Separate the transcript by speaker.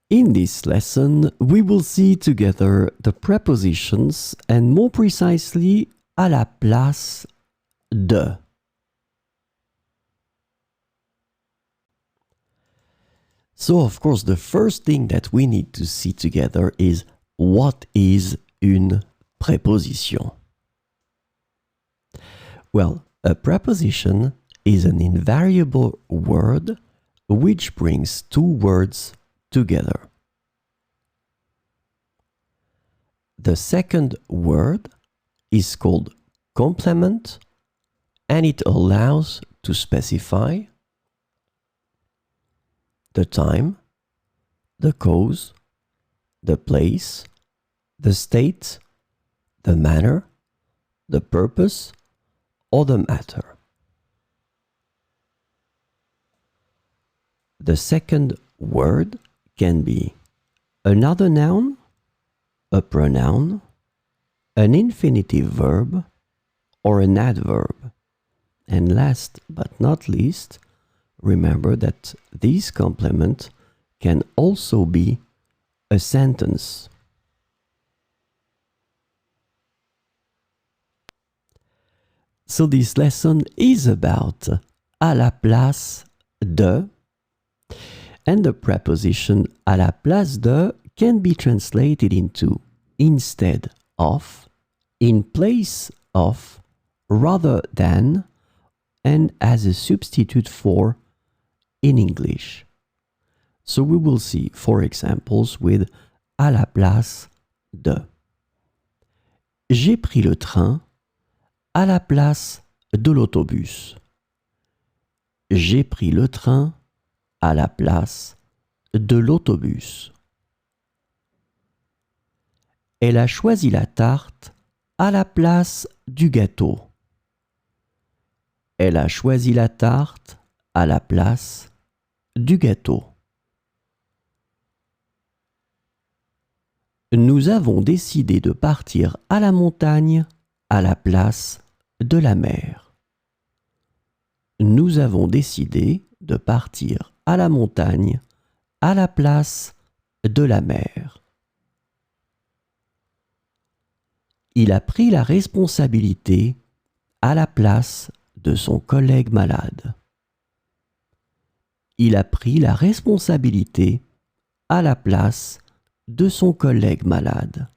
Speaker 1: In this lesson, we will see together the prepositions and more precisely à la place de. So, of course, the first thing that we need to see together is what is une préposition? Well, a preposition is an invariable word which brings two words together. The second word is called complement, and it allows to specify the time, the cause, the place, the state, the manner, the purpose, or the matter. The second word can be another noun, a pronoun, an infinitive verb, or an adverb. And last but not least, remember that this complement can also be a sentence. So this lesson is about à la place de, and the preposition à la place de can be translated into instead of, in place of, rather than, and as a substitute for in English. So we will see four examples with à la place de. J'ai pris le train à la place de l'autobus. J'ai pris le train à la place de l'autobus. Elle a choisi la tarte à la place du gâteau. Elle a choisi la tarte à la place du gâteau. Nous avons décidé de partir à la montagne à la place de la mer. Nous avons décidé de partir à la montagne à la place de la mer. Il a pris la responsabilité à la place de son collègue malade. Il a pris la responsabilité à la place de son collègue malade.